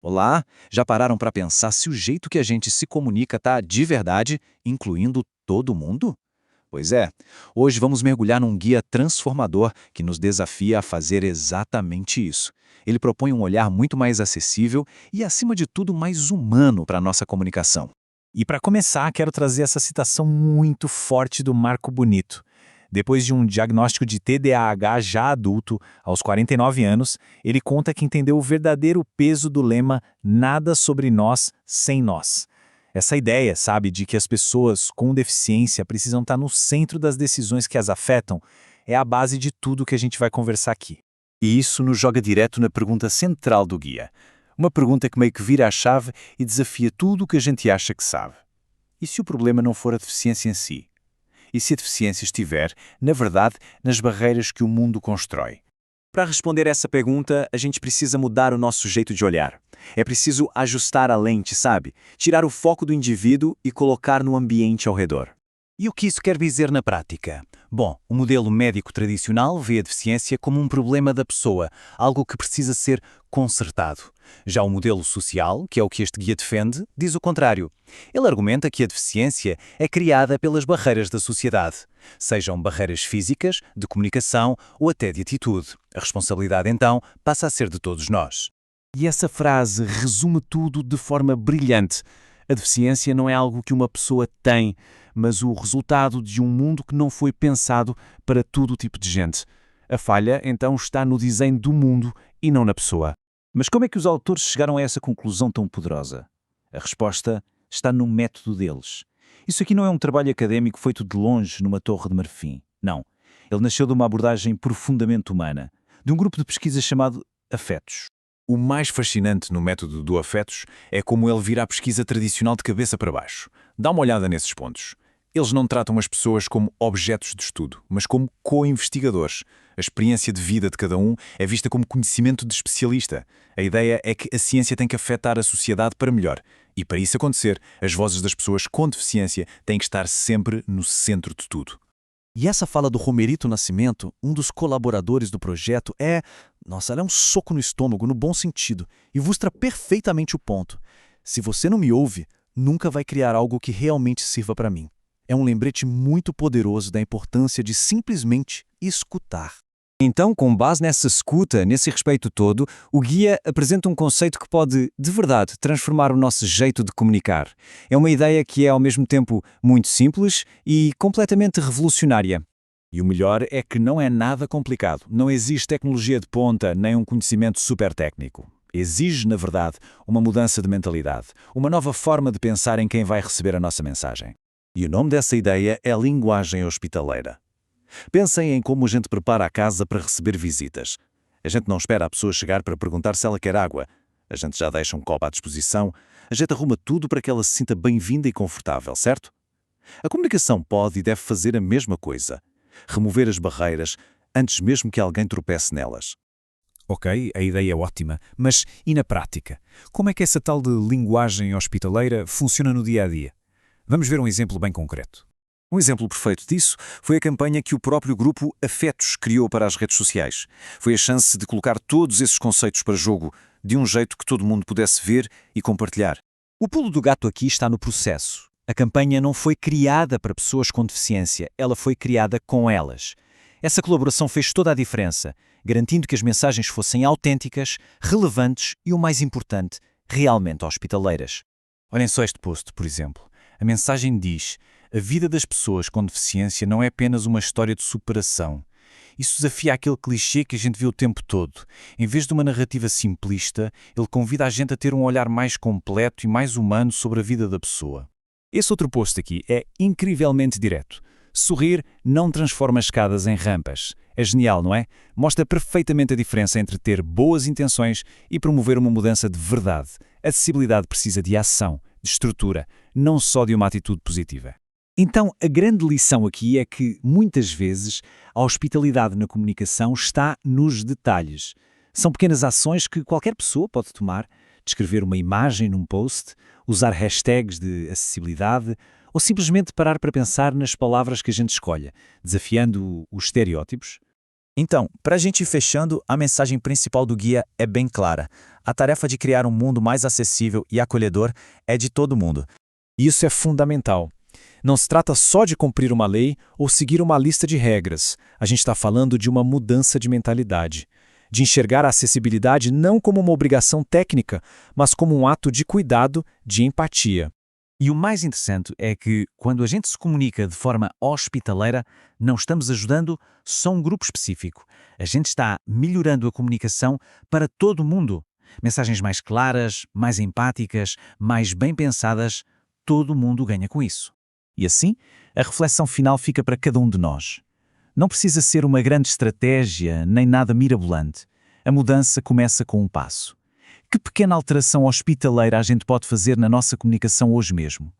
Olá, já pararam para pensar se o jeito que a gente se comunica está de verdade incluindo todo mundo? Pois é, hoje vamos mergulhar num guia transformador que nos desafia a fazer exatamente isso. Ele propõe um olhar muito mais acessível e, acima de tudo, mais humano para a nossa comunicação. E para começar, quero trazer essa citação muito forte do Marco Bonito. Depois de um diagnóstico de TDAH já adulto, aos 49 anos, ele conta que entendeu o verdadeiro peso do lema "nada sobre nós sem nós". Essa ideia, sabe, de que as pessoas com deficiência precisam estar no centro das decisões que as afetam, é a base de tudo que a gente vai conversar aqui. E isso nos joga direto na pergunta central do guia. Uma pergunta que meio que vira a chave e desafia tudo o que a gente acha que sabe. E se o problema não for a deficiência em si? E se a deficiência estiver, na verdade, nas barreiras que o mundo constrói? Para responder essa pergunta, a gente precisa mudar o nosso jeito de olhar. É preciso ajustar a lente, sabe? Tirar o foco do indivíduo e colocar no ambiente ao redor. E o que isso quer dizer na prática? Bom, o modelo médico tradicional vê a deficiência como um problema da pessoa, algo que precisa ser consertado. Já o modelo social, que é o que este guia defende, diz o contrário. Ele argumenta que a deficiência é criada pelas barreiras da sociedade, sejam barreiras físicas, de comunicação ou até de atitude. A responsabilidade, então, passa a ser de todos nós. E essa frase resume tudo de forma brilhante. A deficiência não é algo que uma pessoa tem, mas o resultado de um mundo que não foi pensado para todo tipo de gente. A falha, então, está no desenho do mundo e não na pessoa. Mas como é que os autores chegaram a essa conclusão tão poderosa? A resposta está no método deles. Isso aqui não é um trabalho académico feito de longe numa torre de marfim. Não. Ele nasceu de uma abordagem profundamente humana, de um grupo de pesquisa chamado Afetos. O mais fascinante no método do Afetos é como ele vira a pesquisa tradicional de cabeça para baixo. Dá uma olhada nesses pontos. Eles não tratam as pessoas como objetos de estudo, mas como co-investigadores. A experiência de vida de cada um é vista como conhecimento de especialista. A ideia é que a ciência tem que afetar a sociedade para melhor. E para isso acontecer, as vozes das pessoas com deficiência têm que estar sempre no centro de tudo. E essa fala do Romerito Nascimento, um dos colaboradores do projeto, ela é um soco no estômago, no bom sentido, e ilustra perfeitamente o ponto. Se você não me ouve, nunca vai criar algo que realmente sirva para mim. É um lembrete muito poderoso da importância de simplesmente escutar. Então, com base nessa escuta, nesse respeito todo, o guia apresenta um conceito que pode, de verdade, transformar o nosso jeito de comunicar. É uma ideia que é, ao mesmo tempo, muito simples e completamente revolucionária. E o melhor é que não é nada complicado. Não existe tecnologia de ponta nem um conhecimento super técnico. Exige, na verdade, uma mudança de mentalidade, uma nova forma de pensar em quem vai receber a nossa mensagem. E o nome dessa ideia é linguagem hospitaleira. Pensem em como a gente prepara a casa para receber visitas. A gente não espera a pessoa chegar para perguntar se ela quer água. A gente já deixa um copo à disposição. A gente arruma tudo para que ela se sinta bem-vinda e confortável, certo? A comunicação pode e deve fazer a mesma coisa. Remover as barreiras antes mesmo que alguém tropece nelas. Ok, a ideia é ótima, mas e na prática? Como é que essa tal de linguagem hospitaleira funciona no dia a dia? Vamos ver um exemplo bem concreto. Um exemplo perfeito disso foi a campanha que o próprio grupo Afetos criou para as redes sociais. Foi a chance de colocar todos esses conceitos para jogo, de um jeito que todo mundo pudesse ver e compartilhar. O pulo do gato aqui está no processo. A campanha não foi criada para pessoas com deficiência, ela foi criada com elas. Essa colaboração fez toda a diferença, garantindo que as mensagens fossem autênticas, relevantes e, o mais importante, realmente hospitaleiras. Olhem só este post, por exemplo. A mensagem diz: a vida das pessoas com deficiência não é apenas uma história de superação. Isso desafia aquele clichê que a gente vê o tempo todo. Em vez de uma narrativa simplista, ele convida a gente a ter um olhar mais completo e mais humano sobre a vida da pessoa. Esse outro post aqui é incrivelmente direto. Sorrir não transforma escadas em rampas. É genial, não é? Mostra perfeitamente a diferença entre ter boas intenções e promover uma mudança de verdade. A acessibilidade precisa de ação, de estrutura, não só de uma atitude positiva. Então, a grande lição aqui é que, muitas vezes, a hospitalidade na comunicação está nos detalhes. São pequenas ações que qualquer pessoa pode tomar, descrever uma imagem num post, usar hashtags de acessibilidade ou simplesmente parar para pensar nas palavras que a gente escolhe, desafiando os estereótipos. Então, para a gente ir fechando, a mensagem principal do guia é bem clara. A tarefa de criar um mundo mais acessível e acolhedor é de todo mundo. Isso é fundamental. Não se trata só de cumprir uma lei ou seguir uma lista de regras. A gente está falando de uma mudança de mentalidade. De enxergar a acessibilidade não como uma obrigação técnica, mas como um ato de cuidado, de empatia. E o mais interessante é que, quando a gente se comunica de forma hospitaleira, não estamos ajudando só um grupo específico. A gente está melhorando a comunicação para todo mundo. Mensagens mais claras, mais empáticas, mais bem pensadas, todo mundo ganha com isso. E assim, a reflexão final fica para cada um de nós. Não precisa ser uma grande estratégia, nem nada mirabolante. A mudança começa com um passo. Que pequena alteração hospitaleira a gente pode fazer na nossa comunicação hoje mesmo?